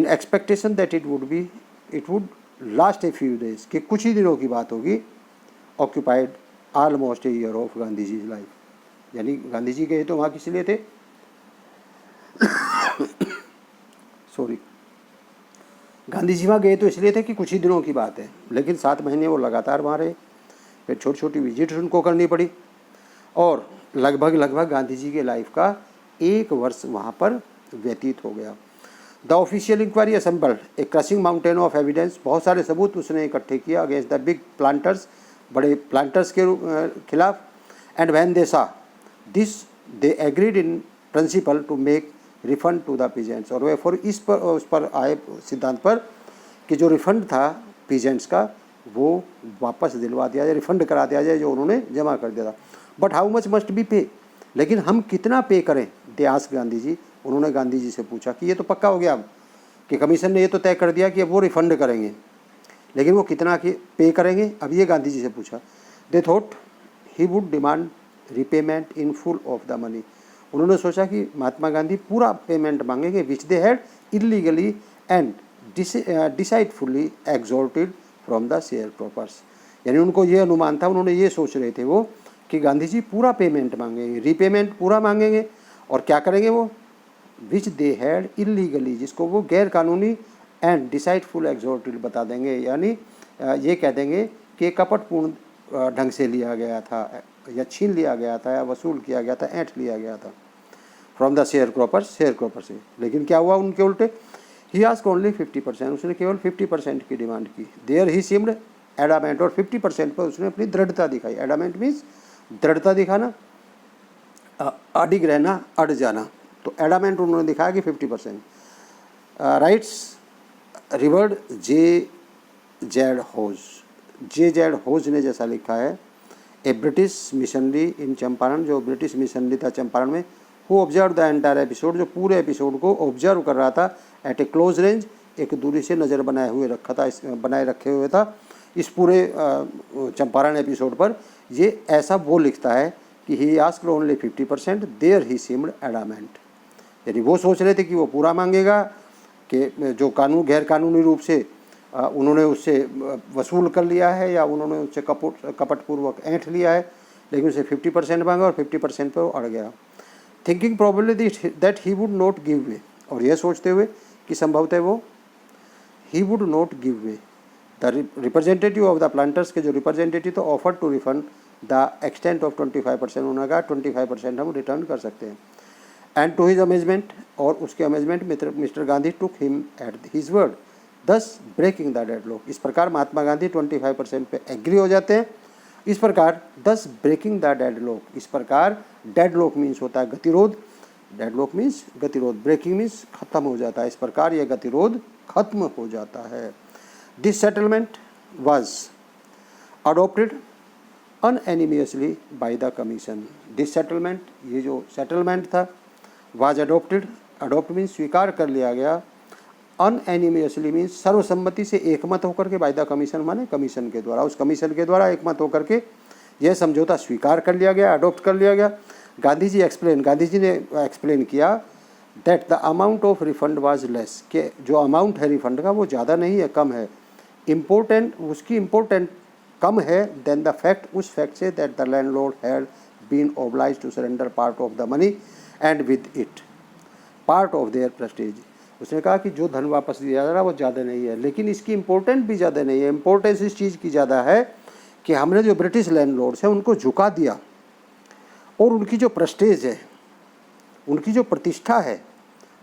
expectation that it would last a few days, कि कुछ ही दिनों की बात होगी। Occupied almost a year of Gandhi ji life, यानी गांधी जी गए तो वहाँ किस लिए थे सॉरी, गांधी जी वहाँ गए तो इसलिए थे कि कुछ ही दिनों की बात है, लेकिन 7 महीने वो लगातार वहाँ रहे। फिर छोटी छोटी विजिट्स उनको करनी पड़ी, और लगभग गांधी जी के लाइफ का 1 वर्ष वहाँ पर व्यतीत हो गया। The official inquiry assembled a crushing mountain of evidence, बहुत सारे सबूत उसने इकट्ठे किया अगेंस्ट द बिग प्लांटर्स, बड़े प्लांटर्स के खिलाफ। And when they saw this they agreed in principle to make refund to the peasants, और वे फॉर उस पर आए सिद्धांत पर कि जो रिफंड था पीजेंट्स का वो वापस दिलवा दिया जाए, रिफंड करा दिया जाए जो उन्होंने जमा कर दिया था। But how much must be पे, लेकिन हम कितना पे करें? दे आस्क्ड गांधी जी, उन्होंने गांधी जी से पूछा कि ये तो पक्का हो गया अब कि कमीशन ने ये तो तय कर दिया कि अब वो रिफंड करेंगे, लेकिन वो कितना पे करेंगे? अब ये गांधी जी से पूछा। They thought he would demand repayment in full of the money, उन्होंने सोचा कि महात्मा गांधी पूरा पेमेंट मांगेंगे, which they had illegally and deceitfully extorted from the sharecroppers, यानी उनको ये अनुमान था, उन्होंने ये सोच रहे थे वो कि गांधी जी पूरा पेमेंट मांगेंगे, रीपेमेंट पूरा मांगेंगे, और क्या करेंगे वो? विच दे हैड इलीगली, जिसको वो गैर कानूनी, एंड डिसाइडफुल एग्जॉर्टेड बता देंगे, यानी ये कह देंगे कि कपटपूर्ण ढंग से लिया गया था या छीन लिया गया था या वसूल किया गया था, ऐंठ लिया गया था फ्रॉम द शेयर क्रॉपर से। लेकिन क्या हुआ उनके उल्टे, ही आस्क्ड ओनली 50%, उसने केवल 50% की डिमांड की। देयर ही सीम्ड एडामेंट, और 50% पर उसने अपनी दृढ़ता दिखाई। एडामेंट मीन्स दृढ़ता दिखाना, अडिग रहना, अड़ जाना। तो एडामेंट उन्होंने दिखाया कि 50%। राइट्स रिवर्ड जे जेड होज ने जैसा लिखा है, ए ब्रिटिश मिशनरी इन चंपारण, जो ब्रिटिश मिशनरी था चंपारण में, who observe the entire episode, जो पूरे एपिसोड को ऑब्जर्व कर रहा था एट ए क्लोज रेंज, एक दूरी से नज़र बनाए रखे हुए था इस पूरे चंपारण एपिसोड पर। ये ऐसा वो लिखता है कि he asked only 50%, there he seemed adamant, यानी वो सोच रहे थे कि वो पूरा मांगेगा, कि जो गैर कानूनी रूप से उन्होंने उससे वसूल कर लिया है या उन्होंने उससे कपटपूर्वक ऐंठ लिया है, लेकिन उसे 50% मांगा और 50% पर वो अड़ गया। Thinking probably that he would not give way, और यह सोचते हुए कि संभवतः वो he would not give way. The representative of the planters के जो रिप्रेजेंटेटिव तो offer to refund the extent of 25%, उन्होंने कहा 25% हम रिटर्न कर सकते हैं। एंड टू हिज अमेजमेंट, और उसके amazement mister Gandhi took him at his word, दस ब्रेकिंग द डेडलॉक। इस प्रकार महात्मा गांधी 25% पे एग्री हो जाते हैं। इस प्रकार दस ब्रेकिंग द डेडलॉक, इस प्रकार डेडलॉक मीन्स होता है गतिरोध, डेडलॉक मीन्स गतिरोध, ब्रेकिंग मीन्स खत्म हो जाता है, इस प्रकार यह गतिरोध खत्म हो जाता है। This settlement was adopted unanimously by the commission. This settlement, ये जो सेटलमेंट था, वाज अडोप्टेड, अडोप्ट मीन्स स्वीकार कर लिया गया, अनएनिमियसली मीन्स सर्वसम्मति से एकमत होकर के, बाय द कमीशन माने कमीशन के द्वारा, उस कमीशन के द्वारा एकमत होकर के यह समझौता स्वीकार कर लिया गया, अडोप्ट कर लिया गया। गांधी जी ने एक्सप्लेन किया that the amount of refund was less, कि जो अमाउंट है रिफंड का वो ज़्यादा नहीं है, कम है, इम्पोर्टेंट, उसकी इम्पोर्टेंट कम है देन द फैक्ट, उस फैक्ट से that the landlord had been obliged to surrender part of the money and with it part of their prestige. उसने कहा कि जो धन वापस दिया जा रहा है वो ज़्यादा नहीं है, लेकिन इसकी इम्पोर्टेंट भी ज़्यादा नहीं है। इम्पोर्टेंस इस चीज़ की ज़्यादा है कि हमने जो ब्रिटिश लैंडलॉर्ड्स हैं उनको झुका दिया, और उनकी जो प्रेस्टीज है, उनकी जो प्रतिष्ठा है,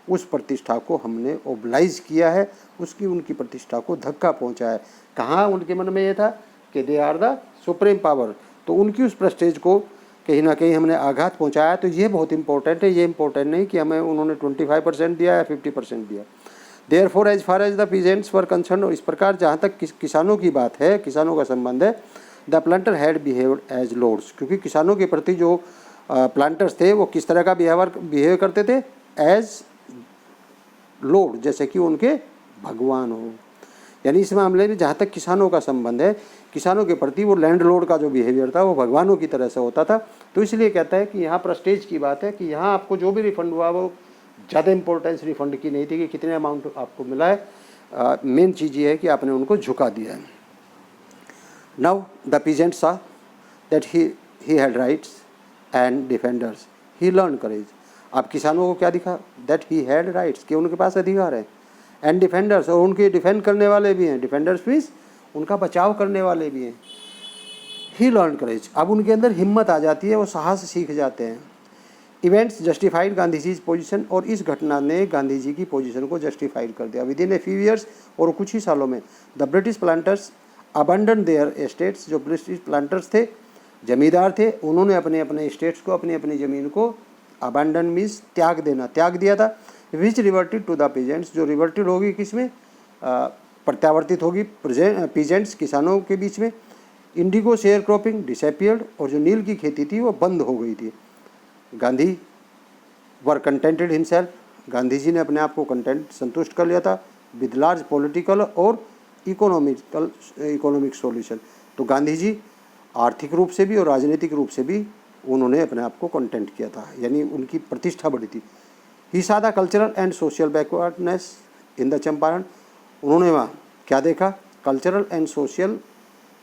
उस प्रतिष्ठा को हमने ओबलाइज किया है, उनकी प्रतिष्ठा को धक्का पहुंचा है। कहाँ उनके मन में ये था कि they are the supreme power, तो उनकी उस प्रेस्टीज को कहीं ना कहीं हमने आघात पहुंचाया। तो ये बहुत इंपॉर्टेंट है, ये इंपॉर्टेंट नहीं कि हमें उन्होंने 25% दिया या 50% दिया। Therefore as far as the peasants were concerned, और इस प्रकार जहाँ तक किसानों की बात है, किसानों का संबंध है, the planter had behaved as lords, क्योंकि किसानों के प्रति जो प्लांटर्स थे वो किस तरह का बिहेव करते थे, एज लॉर्ड, जैसे कि उनके भगवान हो। यानी इस मामले में जहाँ तक किसानों का संबंध है, किसानों के प्रति वो लैंड लॉर्ड का जो बिहेवियर था वो भगवानों की तरह से होता था। तो इसलिए कहता है कि यहाँ प्रेस्टीज की बात है कि यहाँ आपको जो भी रिफंड हुआ वो ज़्यादा इंपॉर्टेंस रिफंड की नहीं थी कि कितने अमाउंट आपको मिला है, मेन चीज़ ये है कि आपने उनको झुका दिया है। Now the peasant saw that he had rights and defenders, he learn courage. अब किसानों को क्या दिखा, दैट ही हैड राइट्स, कि उनके पास अधिकार है, एंड डिफेंडर्स, और उनके डिफेंड करने वाले भी हैं, डिफेंडर्स मीन्स उनका बचाव करने वाले भी हैं। ही लर्न करेज, अब उनके अंदर हिम्मत आ जाती है, वो साहस सीख जाते हैं। Events justified Gandhi ji position, और इस घटना ने गांधी जी की पोजीशन को जस्टिफाइड कर दिया। Within a few years, और कुछ ही सालों में, the British planters abandon their estates, जो ब्रिटिश प्लांटर्स थे, जमींदार थे, उन्होंने अपने अपने स्टेट्स को, अपनी अपनी ज़मीन को, अबंडन मीन्स त्याग देना, त्याग दिया था। विच रिवर्टेड टू द पीजेंट्स, जो रिवर्टेड होगी किसमें, प्रत्यावर्तित होगी पीजेंट्स, किसानों के बीच में। इंडिगो शेयर क्रॉपिंग डिसअपियर्ड, और जो नील की खेती थी वो बंद हो गई थी। गांधी वर कंटेंटेड हिमसेल्फ, गांधी जी ने अपने आप को कंटेंट, संतुष्ट कर लिया था, विद लार्ज पॉलिटिकल और इकोनॉमिक सॉल्यूशन। तो गांधी जी आर्थिक रूप से भी और राजनीतिक रूप से भी उन्होंने अपने आप को कंटेंट किया था, यानी उनकी प्रतिष्ठा बढ़ी थी। ही saw the cultural and social backwardness in the Champaran, उन्होंने वहाँ क्या देखा, cultural and social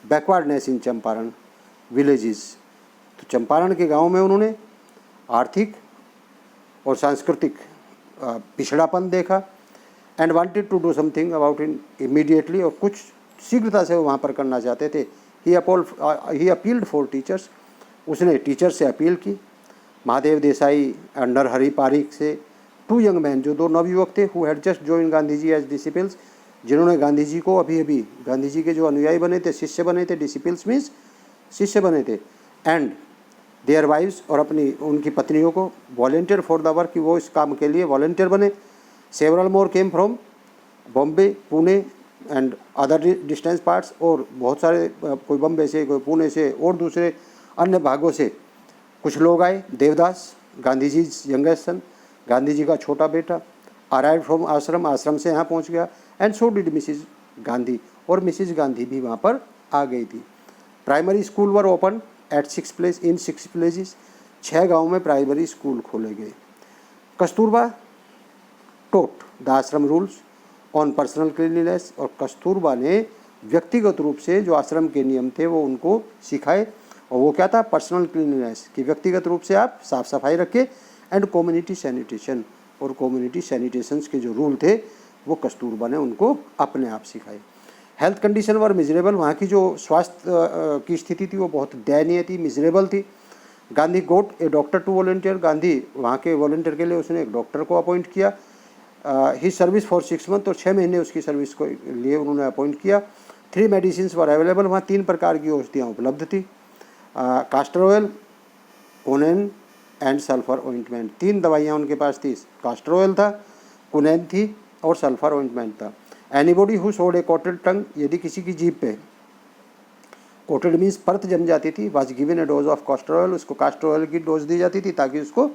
backwardness in Champaran villages. तो चंपारण के गांव में उन्होंने आर्थिक और सांस्कृतिक पिछड़ापन देखा, and wanted to do something about it immediately, और कुछ शीघ्रता से वो वहाँ पर करना चाहते थे। ही अपील्ड फॉर टीचर्स, उसने टीचर से अपील की। महादेव देसाई एंड नरहरि पारिक से, 2 यंग मैन, जो 2 नवयुवक थे, who had just join Gandhi ji as disciples, जिन्होंने गांधी जी को अभी अभी, गांधी जी के जो अनुयायी बने थे, शिष्य बने थे, डिसिपल्स मीन्स शिष्य बने थे, एंड देयर वाइव्स, और अपनी उनकी पत्नियों को, वॉलेंटियर फॉर द वर्क, कि वो इस काम के लिए वॉलेंटियर बने। Several more came from Bombay, Pune and other distance parts, और बहुत सारे, कोई बम्बे से, कोई पुणे से और दूसरे अन्य भागों से कुछ लोग आए। देवदास, गांधी जी यंगेस्ट सन, गांधी जी का छोटा बेटा, अराइव फ्रॉम आश्रम, आश्रम से यहाँ पहुँच गया। And so did Mrs Gandhi, और मिसिज गांधी भी वहाँ पर आ गई थी। Primary school were open at 6 places, 6 गाँव में प्राइमरी स्कूल खोले गए। कस्तूरबा टोट द आश्रम रूल्स ऑन पर्सनल क्लीनलीनेस, और कस्तूरबा ने व्यक्तिगत रूप से जो आश्रम के नियम थे वो उनको सिखाए, और वो क्या था, पर्सनल क्लीनलीनेस, कि व्यक्तिगत रूप से आप साफ सफाई रखें, एंड कम्युनिटी सैनिटेशन, और कम्युनिटी सैनिटेशंस के जो रूल थे वो कस्तूरबा ने उनको अपने आप सिखाए। हेल्थ कंडीशन वर मिजरेबल, वहाँ की जो स्वास्थ्य की स्थिति थी वो बहुत दयनीय थी, मिजरेबल थी। गांधी गोट ए डॉक्टर टू वॉलंटियर, गांधी वहाँ के वॉलंटियर के लिए उसने एक डॉक्टर को अपॉइंट किया। ही सर्विस फॉर 6 मंथ, और 6 महीने उसकी सर्विस को लिए उन्होंने अपॉइंट किया। 3 मेडिसिन वर अवेलेबल, वहाँ 3 प्रकार की औषधियाँ उपलब्ध थी। Castor oil, quinine and sulphur ointment, 3 दवाइयाँ उनके पास थी। कास्टर ऑयल था, कुनैन थी, और सल्फर ऑइंटमेंट था। Anybody who showed A coated टंग, यदि किसी की जीभ पे, कोटेड मीन्स परत जम जाती थी, was given A dose of caster oil, उसको कास्टर ऑयल की डोज दी जाती थी ताकि उसको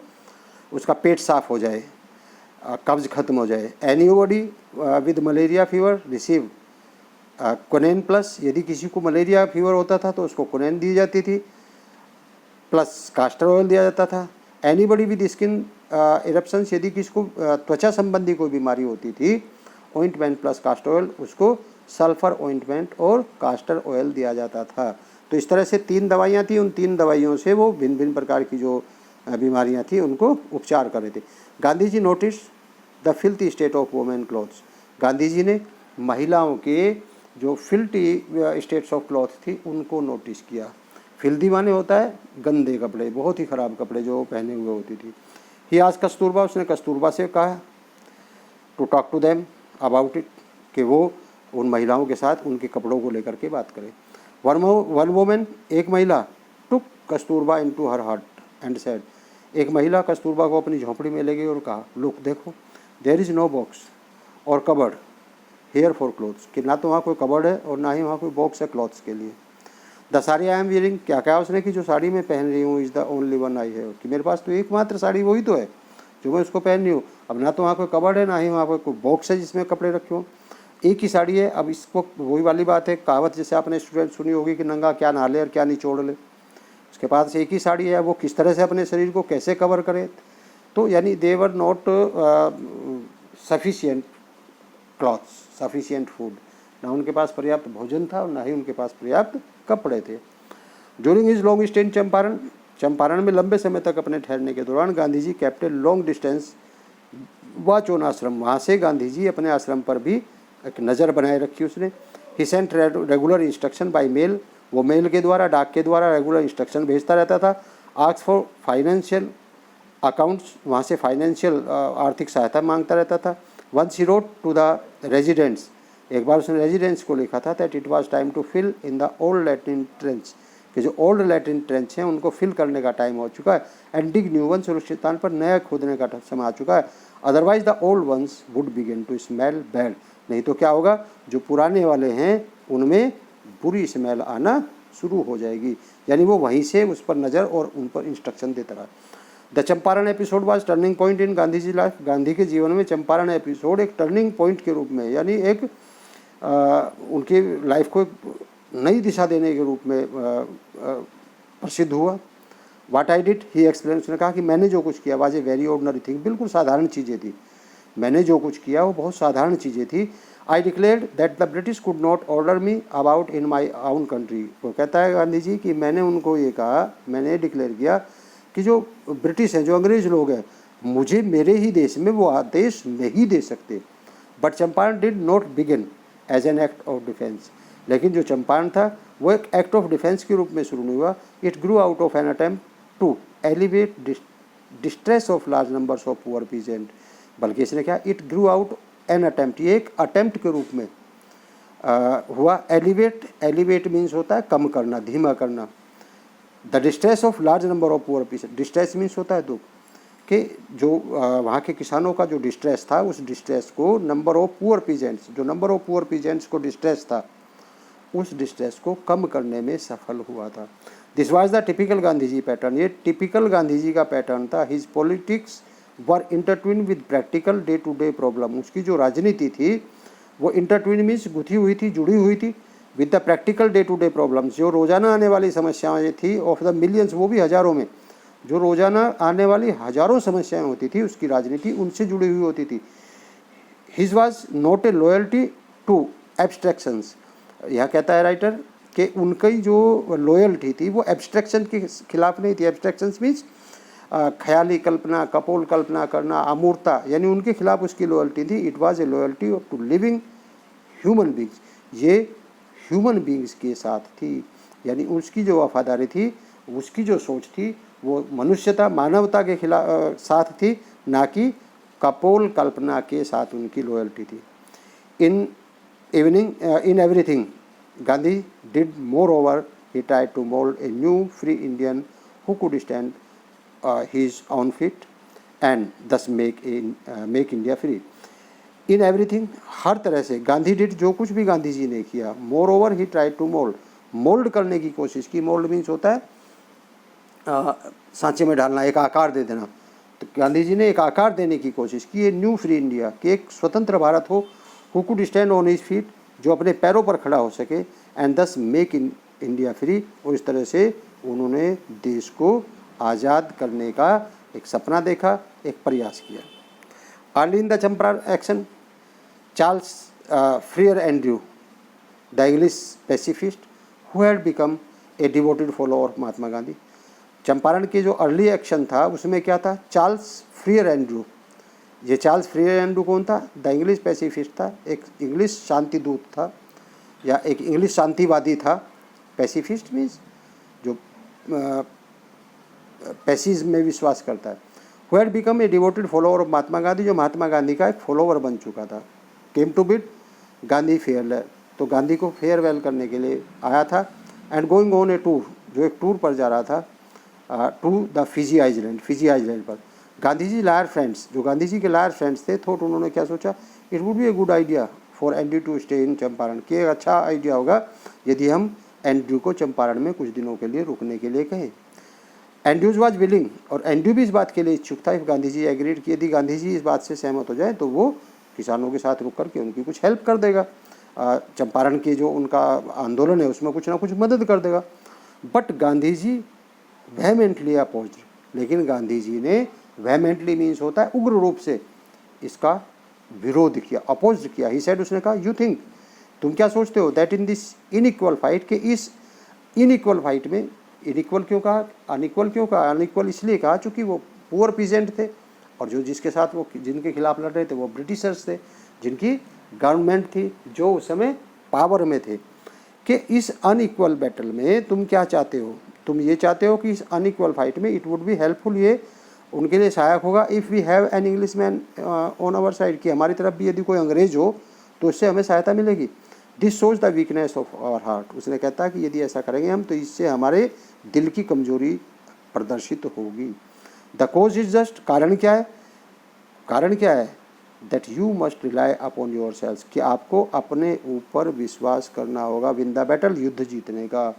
उसका पेट साफ हो जाए, कब्ज खत्म हो जाए। Anybody with malaria fever receive quinine plus, यदि किसी को मलेरिया फीवर होता था तो उसको कुनैन दी जाती थी, प्लस कास्टर ऑयल दिया जाता था। एनीबॉडी विद स्किन इरप्शंस, यदि किसी को त्वचा संबंधी कोई बीमारी होती थी, ऑइंटमेंट प्लस कास्टर ऑयल, उसको सल्फर ऑइंटमेंट और कास्टर ऑयल दिया जाता था। तो इस तरह से 3 दवाइयाँ थी, उन 3 दवाइयों से वो भिन्न भिन्न प्रकार की जो बीमारियाँ थी उनको उपचार कर रहे थे। Gandhi ji notice the filthy state of women clothes, Gandhi ji ने महिलाओं के जो फिल्टी स्टेट्स ऑफ क्लॉथ थी उनको नोटिस किया। फिल्दी माने होता है गंदे कपड़े, बहुत ही ख़राब कपड़े जो पहने हुए होती थी। ही आज कस्तूरबा, उसने कस्तूरबा से कहा to talk to them about it, कि वो उन महिलाओं के साथ उनके कपड़ों को लेकर के बात करें। वन वुमेन, एक महिला, took Kasturba into her heart and said, एक महिला कस्तूरबा को अपनी झोंपड़ी में ले गई और कहा, लुक देखो, देयर इज़ नो बॉक्स और कबर्ड हेयर फॉर क्लोथ्स, कि ना तो वहाँ कोई कबर्ड है और ना ही वहाँ कोई बॉक्स है क्लॉथ्स के लिए। The sari I am wearing, क्या क्या उसने कि जो साड़ी मैं पहन रही हूँ, is the only one I have, कि मेरे पास तो एकमात्र साड़ी वही तो है जो मैं उसको पहन रही हूँ। अब ना तो वहाँ कोई कबर्ड है, ना ही वहाँ कोई बॉक्स है जिसमें कपड़े रखे हों, एक ही साड़ी है। अब इसको वही वाली बात है, कहावत जैसे आपने स्टूडेंट सुनी होगी कि नंगा क्या नहा ले और क्या निचोड़ ले, उसके पास एक ही साड़ी है, वो किस तरह से अपने शरीर को कैसे कवर करे। तो यानी they were not sufficient clothes, sufficient food, ना उनके पास पर्याप्त भोजन था और ना ही उनके पास पर्याप्त कपड़े थे। During his long stay in Champaran, Champaran में लंबे समय तक अपने ठहरने के दौरान Gandhi ji kept a long distance watch on ashram, वहाँ से गांधी जी अपने आश्रम पर भी एक नज़र बनाए रखी उसने। He sent regular instruction by mail, वो मेल के द्वारा, डाक के द्वारा रेगुलर इंस्ट्रक्शन भेजता रहता था। आस्क फॉर फाइनेंशियल अकाउंट्स, वहाँ से फाइनेंशियल आर्थिक सहायता मांगता रहता था। Once he wrote to the residents, एक बार उसने रेजिडेंट्स को लिखा था that it was time to fill in the old latrine trench, कि जो ओल्ड लैट्रिन ट्रेंच हैं उनको फिल करने का टाइम हो चुका है, एंड डिग न्यू वंस, सुरक्षित स्थान पर नया खोदने का समय आ चुका है। Otherwise the old ones would begin to smell bad, नहीं तो क्या होगा, जो पुराने वाले हैं उनमें बुरी स्मेल आना शुरू हो जाएगी। यानी वो वहीं से उस पर नज़र और उन पर इंस्ट्रक्शन देता रहा। The Champaran episode was turning point in Gandhi ji life, Gandhi के जीवन में चंपारण एपिसोड एक टर्निंग पॉइंट के रूप में, यानी एक उनकी लाइफ को नई दिशा देने के रूप में प्रसिद्ध हुआ। वाट आई डिड, ही एक्सप्लेन, उसने कहा कि मैंने जो कुछ किया was a very ordinary thing, बिल्कुल साधारण चीज़ें थी, मैंने जो कुछ किया वो बहुत साधारण चीज़ें थी। I declared that the British could not order me about in my own country, वो कहता है गांधी जी कि मैंने उनको ये कहा, मैंने डिक्लेयर किया कि जो ब्रिटिश हैं, जो अंग्रेज़ लोग हैं, मुझे मेरे ही देश में वो आदेश नहीं दे सकते। But Champaran did not begin as an act of defence, लेकिन जो चंपारण था वो एक एक्ट ऑफ डिफेंस के रूप में शुरू नहीं हुआ। It grew out of an attempt to alleviate distress of large numbers of poor peasant. बल्कि इसने क्या, it grew out an attempt, ये एक अटेम्प्ट के रूप में हुआ। एलिवेट मीन्स होता है कम करना, धीमा करना। The distress of large number of poor peasant, distress means होता है दुख, कि जो वहाँ के किसानों का जो डिस्ट्रेस था, उस डिस्ट्रेस को नंबर ऑफ पुअर पीजेंट्स, जो नंबर ऑफ पुअर पीजेंट्स को डिस्ट्रेस था, उस डिस्ट्रेस को कम करने में सफल हुआ था। This was the typical Gandhi ji pattern, ये टिपिकल गांधी जी का पैटर्न था। His politics were intertwine with practical day to day problem, उसकी जो राजनीति थी वो इंटरट्विन मीन्स गुथी हुई थी, जुड़ी हुई थी, with the practical day to day problems, जो रोजाना आने वाली समस्याएं थी, ऑफ द मिलियंस, वो भी हज़ारों में, जो रोजाना आने वाली हज़ारों समस्याएं होती थी, उसकी राजनीति उनसे जुड़ी हुई होती थी। His was not a loyalty to abstractions, यह कहता है राइटर कि उनकी जो लॉयल्टी थी वो एब्स्ट्रैक्शन के खिलाफ नहीं थी। एब्स्ट्रैक्शंस मीन्स ख्याली कल्पना, कपोल कल्पना करना, अमूर्तता, यानी उनके खिलाफ उसकी लॉयल्टी थी। It was a loyalty to living human beings, ये ह्यूमन बींग्स के साथ थी, यानी उसकी जो वफादारी थी, उसकी जो सोच थी, वो मनुष्यता, मानवता के खिलाफ साथ थी, ना कि कपोल कल्पना के साथ उनकी लॉयल्टी थी। In everything Gandhi did moreover, he tried to mold a new free Indian who could stand his own feet and thus make India free. In everything, हर तरह से गांधी डिड, जो कुछ भी गांधी जी ने किया, moreover he tried to mould करने की कोशिश की। मोल्ड मीन्स होता है सांचे में डालना, एक आकार दे देना। तो गांधी जी ने एक आकार देने की कोशिश की, ये न्यू फ्री इंडिया, कि एक स्वतंत्र भारत हो, who could stand on his feet, जो अपने पैरों पर खड़ा हो सके, एंड दस मेक इंडिया फ्री, और इस तरह से उन्होंने देश को आज़ाद करने का एक सपना देखा, एक प्रयास किया। Early in the Champaran action, Charles Freer Andrew, the English pacifist who had become a devoted follower of Mahatma Gandhi. Champaran के जो अर्ली एक्शन था उसमें क्या था, चार्ल्स फ्रियर एंड्रयू, ये चार्ल्स फ्रियर एंड्रयू कौन था, द इंग्लिश पैसिफिस्ट था, एक इंग्लिश शांति दूत था या एक इंग्लिश शांतिवादी था। पैसिफिस्ट मीन्स जो पैसिज में विश्वास करता है। Who had become a devoted follower of Mahatma Gandhi, जो महात्मा गांधी का एक फॉलोअर बन चुका था। Came to bid Gandhi farewell, तो गांधी को फेयरवेल करने के लिए आया था। And going on a tour, जो एक टूर पर जा रहा था टू द फिजी आइलैंड पर। गांधी जी लायर फ्रेंड्स, जो गांधी जी के लायर फ्रेंड्स थे, थॉट, उन्होंने क्या सोचा, it would be a good idea for Andrew to stay in Champaran, कि एक अच्छा आइडिया होगा यदि हम एंड्रयू को चंपारण में कुछ दिनों के लिए रुकने के लिए कहें। एंड्रयूज वाज विलिंग, और एंड्रयू भी इस बात के लिए इच्छुक था। इफ गांधी जी एग्रीड, कि यदि गांधी जी इस बात से सहमत हो जाए तो वो किसानों के साथ रुक करके उनकी कुछ हेल्प कर देगा, चंपारण की जो उनका आंदोलन है उसमें कुछ ना कुछ मदद कर देगा। बट गांधी जी वेहेमेंटली अपोज्ड, लेकिन गांधी जी ने, वेहेमेंटली मीन्स होता है उग्र रूप से, इसका विरोध किया, अपोज किया। ही सेड, उसने कहा, यू थिंक, तुम क्या सोचते हो, that in this inequal fight, के इस इनइक्वल फाइट में, इनइक्वल क्यों कहा, अनइक्वल क्यों कहा, अनइक्वल इसलिए कहा चूँकि वो पुअर पीजेंट थे, और जो जिसके साथ वो, जिनके खिलाफ लड़ रहे थे, वो ब्रिटिशर्स थे, जिनकी गवर्नमेंट थी, जो उस समय पावर में थे। कि इस अनइक्वल बैटल में तुम क्या चाहते हो, तुम ये चाहते हो कि इस अनइक्वल फाइट में इट वुड बी हेल्पफुल, ये उनके लिए सहायक होगा, if we have an Englishman on our side, कि हमारी तरफ भी यदि कोई अंग्रेज हो तो इससे हमें सहायता मिलेगी। This shows the weakness of our heart, उसने कहता है कि यदि ऐसा करेंगे हम तो इससे हमारे दिल की कमजोरी प्रदर्शित होगी। द कोज इज जस्ट, कारण क्या है, कारण क्या है, that you must rely upon your self, कि आपको अपने ऊपर विश्वास करना होगा। विन द बैटल, युद्ध जीतने का,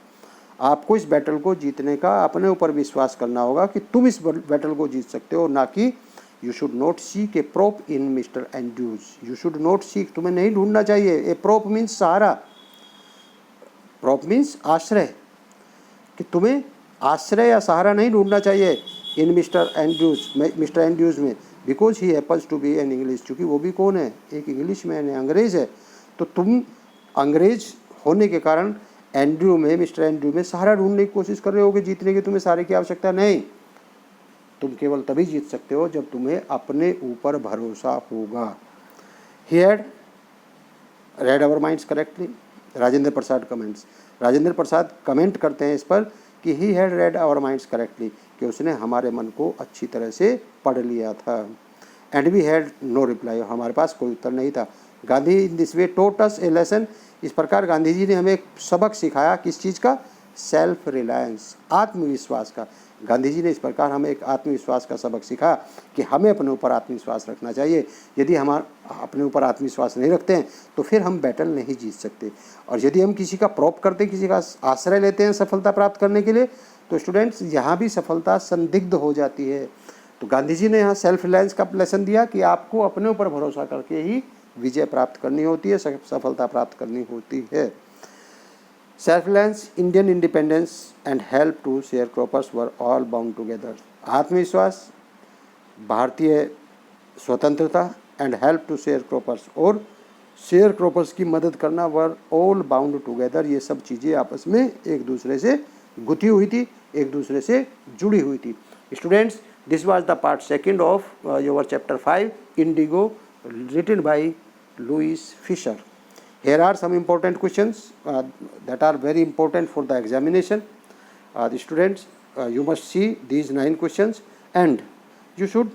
आपको इस बैटल को जीतने का अपने ऊपर विश्वास करना होगा कि तुम इस बैटल को जीत सकते हो, ना कि you should not seek a prop in mister Andrews, you should not seek, तुम्हें नहीं ढूंढना चाहिए, ए प्रोप मीन्स सहारा, प्रोप मीन्स आश्रय, कि तुम्हें आश्रय या सहारा नहीं ढूंढना चाहिए इन मिस्टर एंड्रयूज में, because he happens to be an English, चूँकि वो भी कौन है, एक इंग्लिश मैन है, अंग्रेज है। तो तुम अंग्रेज होने के कारण एंड्रयू में, मिस्टर एंड्रयू में सहारा ढूंढने की कोशिश कर रहे हो कि जीतने की तुम्हें सहारे की आवश्यकता नहीं, तुम केवल तभी जीत सकते हो जब तुम्हें अपने ऊपर भरोसा होगा। He had read our minds correctly, Rajendra Prasad comments, Rajendra Prasad comment करते हैं इस पर कि he had read our minds correctly, कि उसने हमारे मन को अच्छी तरह से पढ़ लिया था। And we had no reply, हमारे पास कोई उत्तर नहीं था। Gandhi in this way taught us a lesson, इस प्रकार गांधी जी ने हमें एक सबक सिखाया, किस चीज़ का? सेल्फ रिलायंस, आत्मविश्वास का। गांधी जी ने इस प्रकार हमें एक आत्मविश्वास का सबक सिखा कि हमें अपने ऊपर आत्मविश्वास रखना चाहिए। यदि हम अपने ऊपर आत्मविश्वास नहीं रखते हैं तो फिर हम बैटल नहीं जीत सकते। और यदि हम किसी का प्रॉप करते हैं, किसी का आश्रय लेते हैं सफलता प्राप्त करने के लिए, तो स्टूडेंट्स यहाँ भी सफलता संदिग्ध हो जाती है। तो गांधी जी ने यहाँ सेल्फ रिलायंस का लेसन दिया कि आपको अपने ऊपर भरोसा करके ही विजय प्राप्त करनी होती है, सफलता प्राप्त करनी होती है। Self reliance, Indian independence and help to sharecroppers were all bound together, आत्मविश्वास, भारतीय स्वतंत्रता and help to sharecroppers, और शेयर क्रॉपर्स की मदद करना, वर ऑल बाउंड टुगेदर, ये सब चीज़ें आपस में एक दूसरे से गुथी हुई थी, एक दूसरे से जुड़ी हुई थी। Students, this was the part second of your chapter 5 Indigo, written by Louis Fisher. Here are some important questions that are very important for the examination. The students, you must see these 9 questions and you should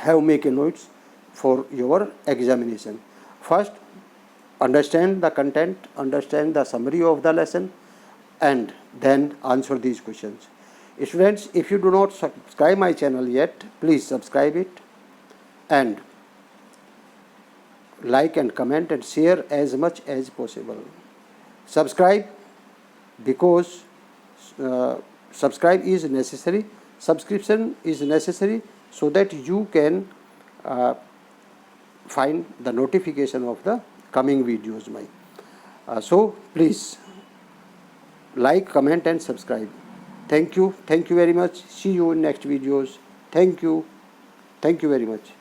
have make a notes for your examination. First, understand the content, understand the summary of the lesson, and then answer these questions. Students, if you do not subscribe my channel yet, please subscribe it and like and comment and share as much as possible. Subscribe because subscribe is necessary, subscription is necessary so that you can find the notification of the coming videos. So please like, comment and subscribe. Thank you very much. See you in next videos. Thank you very much.